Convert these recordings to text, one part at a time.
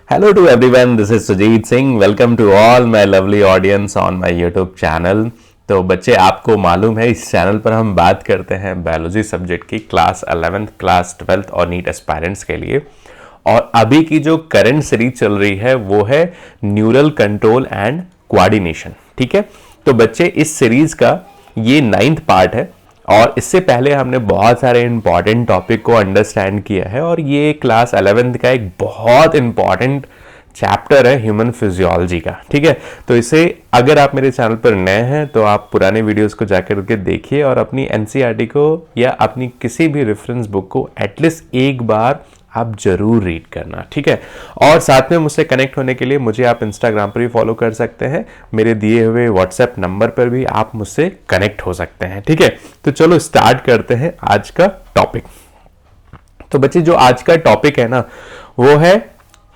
Hello to everyone, this is Sujit Singh. Welcome to all my lovely audience on my YouTube channel. तो बच्चे आपको मालूम है इस चैनल पर हम बात करते हैं बायोलॉजी सब्जेक्ट की क्लास 11th, क्लास 12th और नीट एस्पायरेंट्स के लिए। और अभी की जो करंट सीरीज चल रही है वो है न्यूरल कंट्रोल एंड कोऑर्डिनेशन। ठीक है, तो बच्चे इस सीरीज का ये 9th पार्ट है और इससे पहले हमने बहुत सारे इंपॉर्टेंट टॉपिक को अंडरस्टैंड किया है और ये क्लास 11th का एक बहुत इंपॉर्टेंट चैप्टर है ह्यूमन फिजियोलॉजी का। ठीक है, तो इसे अगर आप मेरे चैनल पर नए हैं तो आप पुराने वीडियोस को जाकर के देखिए और अपनी एनसीईआरटी को या अपनी किसी भी रेफरेंस बुक को एटलीस्ट एक बार आप जरूर रीड करना। ठीक है, और साथ में मुझसे कनेक्ट होने के लिए मुझे आप इंस्टाग्राम पर भी फॉलो कर सकते हैं, मेरे दिए हुए व्हाट्सएप नंबर पर भी आप मुझसे कनेक्ट हो सकते हैं। ठीक है, तो चलो स्टार्ट करते हैं आज का टॉपिक। तो बच्चे जो आज का टॉपिक है ना वो है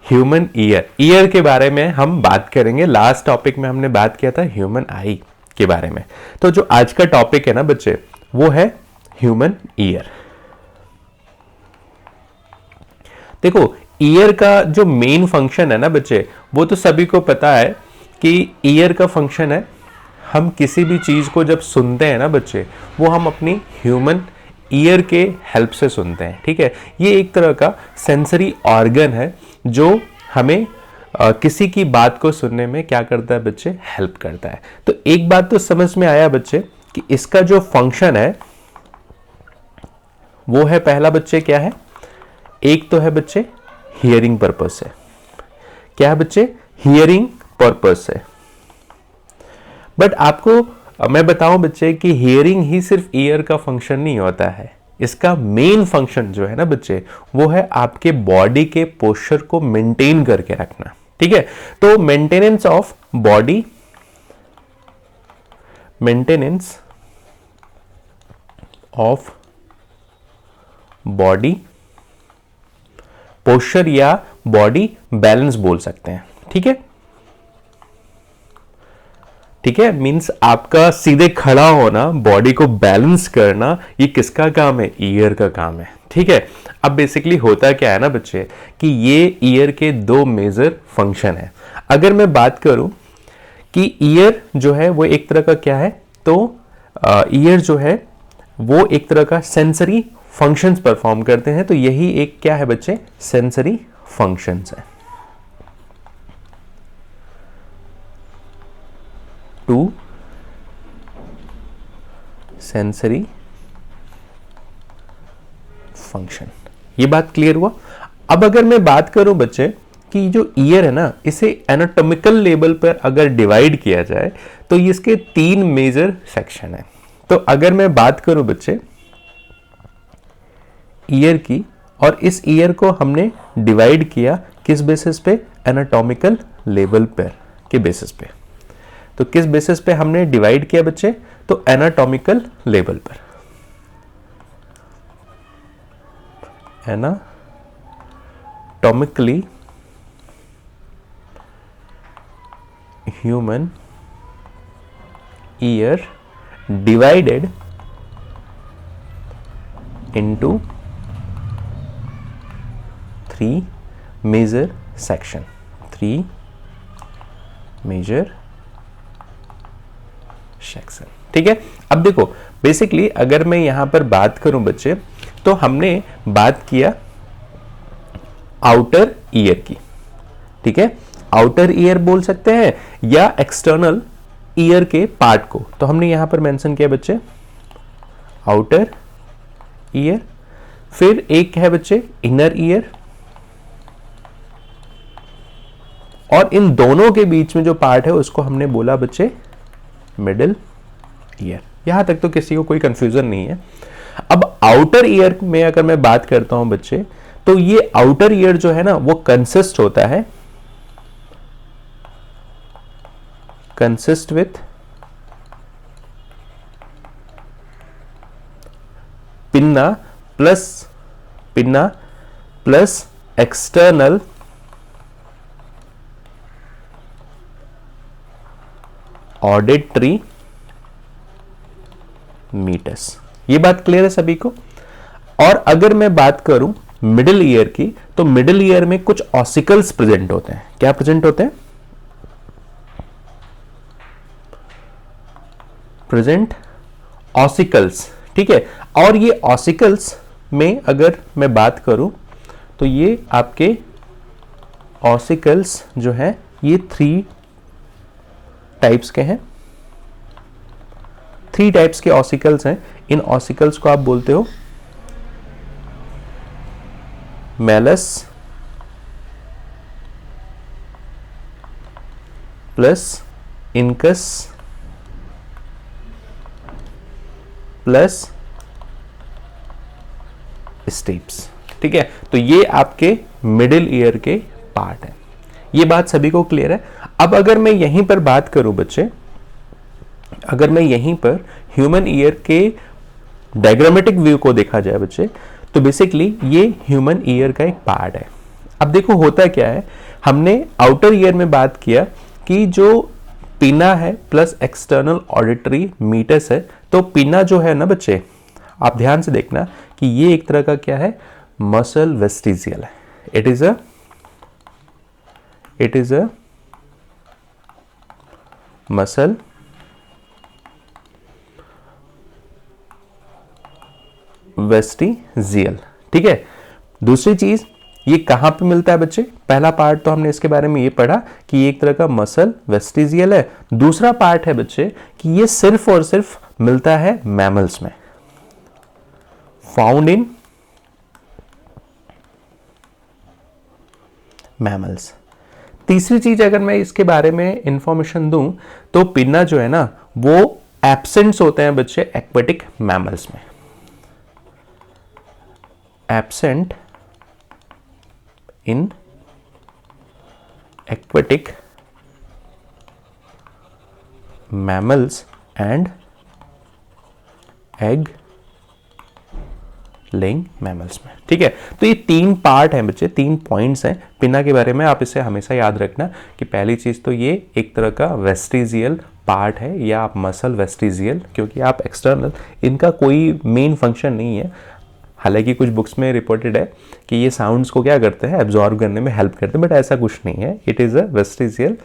ह्यूमन ईयर के बारे में हम बात करेंगे। लास्ट टॉपिक में हमने बात किया था ह्यूमन आई के बारे में। तो जो आज का टॉपिक है ना बच्चे वो है ह्यूमन ईयर। देखो, ईयर का जो मेन फंक्शन है ना बच्चे वो तो सभी को पता है कि ईयर का फंक्शन है, हम किसी भी चीज को जब सुनते हैं ना बच्चे वो हम अपनी ह्यूमन ईयर के हेल्प से सुनते हैं। ठीक है, ये एक तरह का सेंसरी ऑर्गन है जो हमें किसी की बात को सुनने में क्या करता है बच्चे, हेल्प करता है। तो एक बात तो समझ में आया बच्चे कि इसका जो फंक्शन है वो है, पहला बच्चे क्या है, एक तो है बच्चे हियरिंग पर्पस से। क्या है बच्चे, हियरिंग पर्पस से। बट आपको मैं बताऊं बच्चे कि हियरिंग ही सिर्फ ईयर का फंक्शन नहीं होता है, इसका मेन फंक्शन जो है ना बच्चे वो है आपके बॉडी के पोस्चर को मेंटेन करके रखना। ठीक है, तो maintenance of body, maintenance of body posture या बॉडी बैलेंस बोल सकते हैं। ठीक है, ठीक है, मींस आपका सीधे खड़ा होना, बॉडी को बैलेंस करना, ये किसका काम है, ईयर का काम है। ठीक है, अब बेसिकली होता क्या है ना बच्चे कि ये ईयर के दो मेजर फंक्शन है। अगर मैं बात करूं कि ईयर जो है वो एक तरह का क्या है, तो ईयर जो है वो एक तरह का सेंसरी फंक्शंस परफॉर्म करते हैं। तो यही एक क्या है बच्चे, सेंसरी फंक्शंस है। टू सेंसरी फंक्शन, ये बात क्लियर हुआ। अब अगर मैं बात करूं बच्चे कि जो ईयर है ना इसे एनाटॉमिकल लेवल पर अगर डिवाइड किया जाए तो इसके 3 मेजर सेक्शन है। तो अगर मैं बात करूं बच्चे ईयर की, और इस ईयर को हमने डिवाइड किया किस बेसिस पे, एनाटॉमिकल लेवल पर के बेसिस पे। तो किस बेसिस पे हमने डिवाइड किया बच्चे, तो एनाटॉमिकल लेवल पर। Anatomically human ear divided into 3 major section, 3 major section. ठीक है, अब देखो बेसिकली अगर मैं यहां पर बात करूं बच्चे तो हमने बात किया आउटर ईयर की। ठीक है, आउटर ईयर बोल सकते हैं या एक्सटर्नल ईयर के पार्ट को, तो हमने यहां पर मेंशन किया बच्चे आउटर ईयर। फिर एक है बच्चे इनर ईयर, और इन दोनों के बीच में जो पार्ट है उसको हमने बोला बच्चे मिडिल ईयर। यहां तक तो किसी को कोई कंफ्यूजन नहीं है। अब आउटर ईयर में अगर मैं बात करता हूं बच्चे तो ये आउटर ईयर जो है ना वो कंसिस्ट होता है, consist with pinna plus external auditory meatus. ये बात क्लियर है सभी को। और अगर मैं बात करूं मिडिल ईयर की, तो मिडिल ईयर में कुछ ऑसिकल्स प्रेजेंट होते हैं। क्या प्रेजेंट होते हैं? प्रेजेंट ऑसिकल्स, ठीक है। और ये ऑसिकल्स में अगर मैं बात करूं तो ये आपके ऑसिकल्स जो है ये 3 टाइप्स के हैं। 3 टाइप्स के ऑसिकल्स हैं। इन ऑसिकल्स को आप बोलते हो malleus plus incus plus steps, ठीक है। तो ये आपके मिडिल ईयर के पार्ट है। ये बात सभी को क्लियर है। अब अगर मैं यहीं पर बात करूं बच्चे, अगर मैं यहीं पर ह्यूमन ईयर के डायग्रामेटिक व्यू को देखा जाए बच्चे, तो बेसिकली ये ह्यूमन ईयर का एक पार्ट है। अब देखो होता क्या है, हमने आउटर ईयर में बात किया कि जो पिना है प्लस एक्सटर्नल ऑडिटरी मीटस है, तो पिना जो है ना बच्चे, आप ध्यान से देखना कि ये एक तरह का क्या है, मसल वेस्टिजियल है। It is a muscle vestigial, ठीक है। दूसरी चीज, ये कहां पे मिलता है बच्चे? पहला पार्ट तो हमने इसके बारे में ये पढ़ा कि ये एक तरह का मसल वेस्टिजियल है। दूसरा पार्ट है बच्चे कि ये सिर्फ और सिर्फ मिलता है मैमल्स में, फाउंड इन मैमल्स। तीसरी चीज अगर मैं इसके बारे में इंफॉर्मेशन दूं तो पिन्ना जो है ना वो एब्सेंट्स होते हैं बच्चे एक्वेटिक मैमल्स में, absent in aquatic mammals and egg laying mammals में, ठीक है। तो ये 3 पार्ट हैं बच्चे, 3 पॉइंट्स हैं पिना के बारे में। आप इसे हमेशा याद रखना कि पहली चीज तो ये एक तरह का वेस्टिजियल पार्ट है, या आप मसल वेस्टिजियल, क्योंकि आप एक्सटर्नल, इनका कोई मेन फंक्शन नहीं है। हालांकि कुछ बुक्स में रिपोर्टेड है कि ये साउंड्स को क्या करते हैं, एब्जॉर्ब करने में हेल्प करते हैं, बट ऐसा कुछ नहीं है। It is a vestigial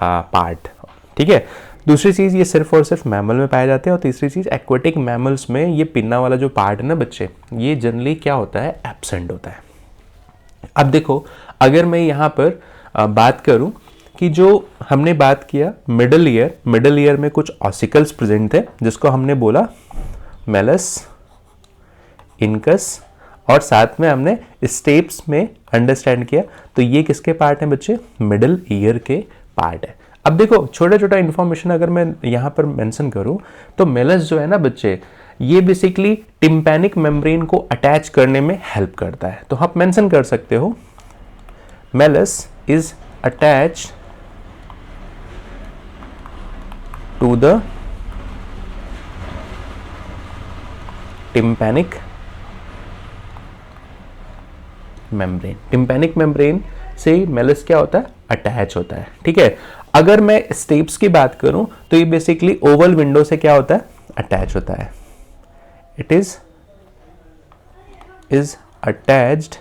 part, ठीक है। दूसरी चीज़, ये सिर्फ और सिर्फ मैमल में पाए जाते हैं। और तीसरी चीज़, एक्वेटिक मैमल्स में ये पिन्ना वाला जो पार्ट है ना बच्चे, ये जनरली क्या होता है, एब्सेंट होता है। अब देखो, अगर मैं यहाँ पर बात करूँ कि जो हमने बात किया मिडल ईयर में कुछ ऑसिकल्स प्रेजेंट थे, जिसको हमने बोला मेलस, इनकस, और साथ में हमने स्टेप्स में अंडरस्टैंड किया। तो ये किसके पार्ट हैं बच्चे? मिडिल ईयर के पार्ट है। अब देखो, छोटा छोटा इंफॉर्मेशन अगर मैं यहाँ पर मेंशन करूँ तो मेलस जो है ना बच्चे, ये बेसिकली टिम्पैनिक मेम्ब्रेन को अटैच करने में हेल्प करता है। तो आप मेंशन कर सकते हो malleus is attached to the tympanic membrane. Tympanic membrane से मेलस क्या होता है, अटैच होता है, ठीक है। अगर मैं स्टेप्स की बात करूं तो ये बेसिकली ओवल विंडो से क्या होता है, अटैच होता है। It is attached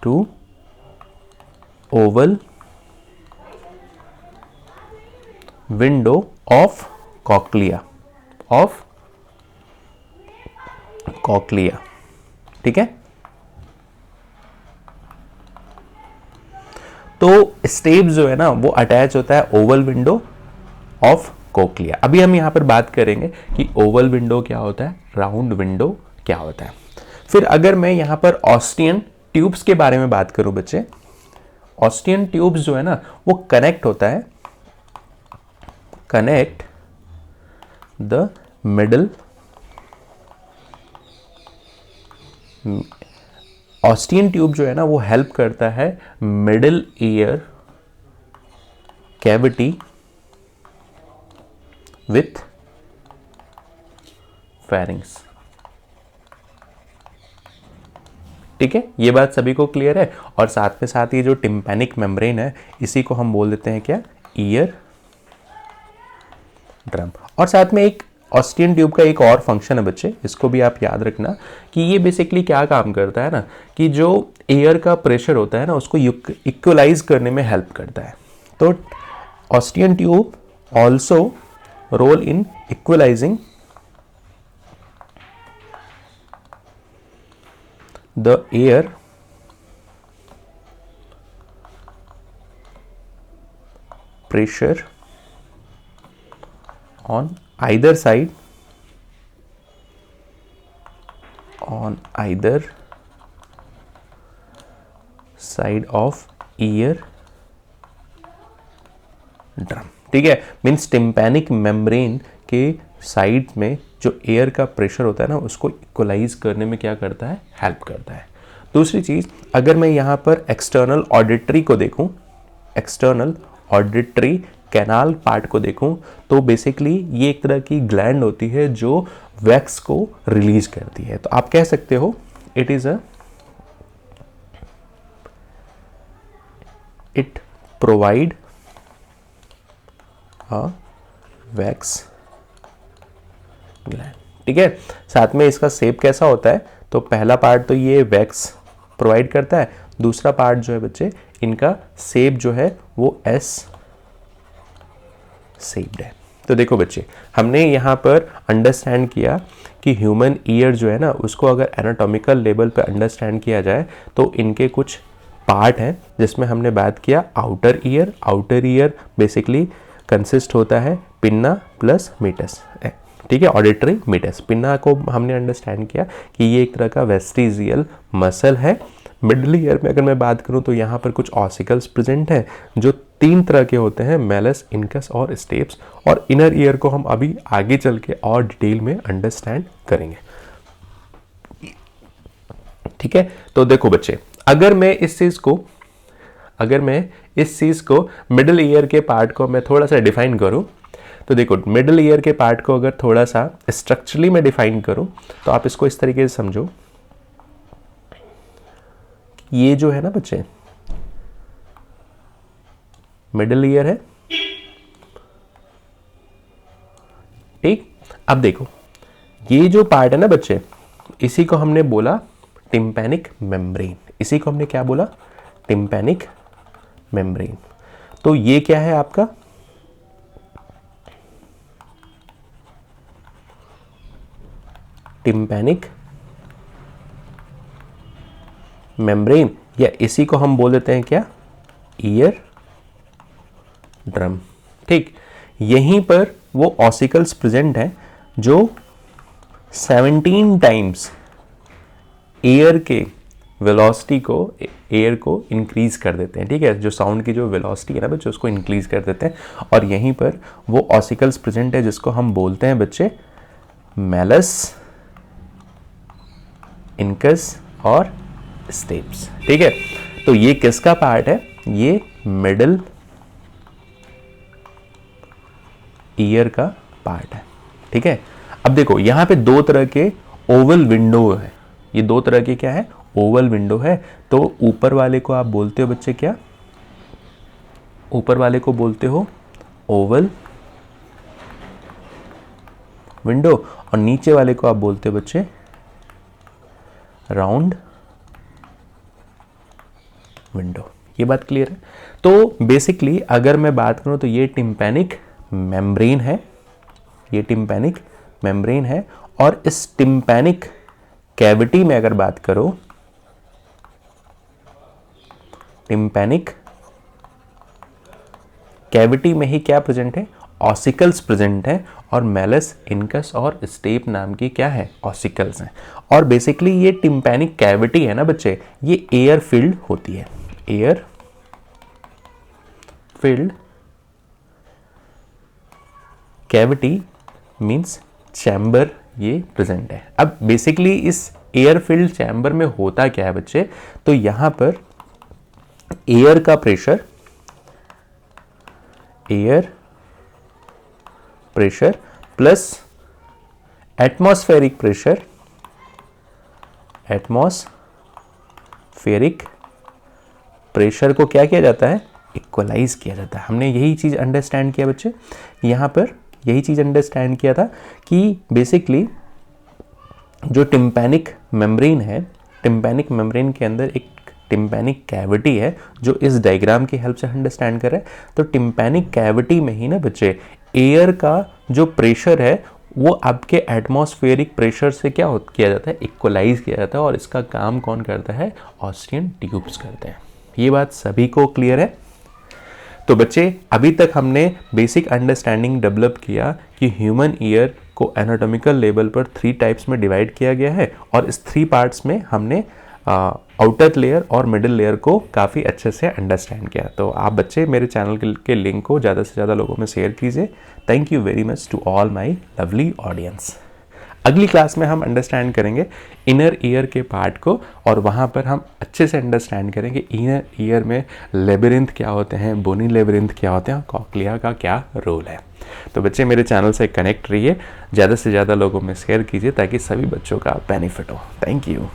to oval window of cochlea, ठीक है। तो स्टेप जो है ना वो अटैच होता है ओवल विंडो ऑफ कोक्लिया। अभी हम यहां पर बात करेंगे कि ओवल विंडो क्या होता है, राउंड विंडो क्या होता है। फिर अगर मैं यहां पर ऑस्टियन ट्यूब्स के बारे में बात करूं बच्चे, ऑस्टियन ट्यूब्स जो है ना वो कनेक्ट होता है, कनेक्ट द मिडल, ऑस्टियन ट्यूब जो है ना वो हेल्प करता है middle ear cavity with pharynx, ठीक है। ये बात सभी को क्लियर है। और साथ में साथ ये जो टिम्पैनिक मेम्ब्रेन है इसी को हम बोल देते हैं क्या, ईयर ड्रम। और साथ में एक ऑस्टियन ट्यूब का एक और फंक्शन है बच्चे, इसको भी आप याद रखना कि ये बेसिकली क्या काम करता है ना, कि जो एयर का प्रेशर होता है ना उसको इक्वलाइज करने में हेल्प करता है। तो Eustachian tube also role in equalising the air pressure on either side of ear drum. ठीक है, मीन्स टिम्पैनिक मेम्ब्रेन के साइड में जो एयर का प्रेशर होता है ना उसको इक्वलाइज करने में क्या करता है, हेल्प करता है। दूसरी चीज़, अगर मैं यहाँ पर एक्सटर्नल ऑडिटरी को देखूँ, एक्सटर्नल ऑडिटरी कैनाल पार्ट को देखूँ, तो बेसिकली ये एक तरह की ग्लैंड होती है जो वैक्स को रिलीज करती है। तो आप कह सकते हो इट प्रोवाइड वैक्स ग्लैंड। ठीक है, साथ में इसका शेप कैसा होता है, तो पहला पार्ट तो ये वैक्स प्रोवाइड करता है, दूसरा पार्ट जो है बच्चे इनका शेप जो है वो एस शेप्ड है। तो देखो बच्चे, हमने यहाँ पर अंडरस्टैंड किया कि ह्यूमन ईयर जो है ना उसको अगर एनाटॉमिकल लेवल पे अंडरस्टैंड किया जाए तो इनके कुछ पार्ट हैं, जिसमें हमने बात किया outer ear. Outer ear basically consist होता है पिन्ना प्लस मीटस। ठीक है, ऑडिटरी मीटस। पिन्ना को हमने अंडरस्टैंड किया कि ये एक तरह का वेस्टिजियल मसल है। मिडल ईयर में अगर मैं बात करूं तो यहाँ पर कुछ ऑसिकल्स प्रेजेंट हैं जो 3 तरह के होते हैं, मैलस, इनकस और स्टेप्स। और इनर ईयर को हम अभी आगे चल के और डिटेल में अंडरस्टैंड करेंगे। ठीक है, तो देखो बच्चे, अगर मैं इस चीज को मिडिल ईयर के पार्ट को मैं थोड़ा सा डिफाइन करूं, तो देखो मिडिल ईयर के पार्ट को अगर थोड़ा सा स्ट्रक्चरली में डिफाइन करूं तो आप इसको इस तरीके से समझो, ये जो है ना बच्चे मिडिल ईयर है। ठीक, अब देखो ये जो पार्ट है ना बच्चे, इसी को हमने बोला टिम्पैनिक मेम्ब्रेन। इसी को हमने क्या बोला, टिम्पैनिक मेम्ब्रेन। तो ये क्या है आपका, टिम्पैनिक मेम्ब्रेन, या इसी को हम बोल देते हैं क्या, ईयर ड्रम। ठीक, यहीं पर वो ऑसिकल्स प्रेजेंट हैं जो 17 टाइम्स एयर के वेलोसिटी को इंक्रीज कर देते हैं। ठीक है, जो साउंड की जो वेलोसिटी है ना बच्चे उसको इंक्रीज कर देते हैं। और यहीं पर वो ऑसिकल्स प्रेजेंट है जिसको हम बोलते हैं बच्चे मैलस, इनकस और स्टेप्स। ठीक है, तो ये किसका पार्ट है, ये मिडिल ईयर का पार्ट है। ठीक है, अब देखो यहां पे 2 तरह के ओवल विंडो है। ये 2 तरह के क्या है, ओवल विंडो है। तो ऊपर वाले को आप बोलते हो बच्चे क्या, ऊपर वाले को बोलते हो ओवल विंडो, और नीचे वाले को आप बोलते हो बच्चे राउंड विंडो। ये बात क्लियर है। तो बेसिकली अगर मैं बात करूं तो ये टिम्पैनिक मेम्ब्रेन है, ये टिम्पैनिक मेम्ब्रेन है। और इस टिम्पैनिक कैविटी में अगर बात करो, टिम्पैनिक कैविटी में ही क्या प्रेजेंट है, ऑसिकल्स प्रेजेंट है। और मैलस, इनकस और स्टेप नाम की क्या है, ऑसिकल्स हैं। और बेसिकली ये टिम्पैनिक कैविटी है ना बच्चे, ये एयर फिल्ड होती है। Air filled cavity means chamber ये प्रेजेंट है। अब बेसिकली इस एयर फिल्ड चैम्बर में होता क्या है बच्चे, तो यहां पर एयर का pressure, air pressure plus atmospheric pressure, atmospheric pressure को क्या किया जाता है, इक्वलाइज किया जाता है। हमने यही चीज अंडरस्टैंड किया बच्चे। यहां पर यही चीज़ अंडरस्टैंड किया था कि बेसिकली जो टिम्पैनिक मेम्ब्रेन है, टिम्पैनिक मेम्ब्रेन के अंदर एक टिम्पैनिक कैविटी है, जो इस डायग्राम की हेल्प से अंडरस्टैंड कर रहे हैं। तो टिम्पैनिक कैविटी में ही ना बच्चे एयर का जो प्रेशर है वो आपके एटमॉस्फेरिक प्रेशर से क्या किया जाता है, इक्वलाइज किया जाता है, और इसका काम कौन करता है, ऑस्टियन ट्यूब्स करते हैं। ये बात सभी को क्लियर है? तो बच्चे अभी तक हमने बेसिक अंडरस्टैंडिंग डेवलप किया कि ह्यूमन ईयर को एनाटॉमिकल लेवल पर 3 टाइप्स में डिवाइड किया गया है, और इस 3 पार्ट्स में हमने आउटर लेयर और मिडिल लेयर को काफ़ी अच्छे से अंडरस्टैंड किया। तो आप बच्चे मेरे चैनल के लिंक को ज़्यादा से ज़्यादा लोगों में शेयर कीजिए। Thank you very much to all my lovely audience. अगली क्लास में हम अंडरस्टैंड करेंगे इनर ईयर के पार्ट को, और वहाँ पर हम अच्छे से अंडरस्टैंड करेंगे इनर ईयर में लेबिरिंथ क्या होते हैं, बोनी लेबिरिंथ क्या होते हैं, कॉक्लिया का क्या रोल है। तो बच्चे मेरे चैनल से कनेक्ट रहिए, ज़्यादा से ज़्यादा लोगों में शेयर कीजिए ताकि सभी बच्चों का बेनिफिट हो। Thank you.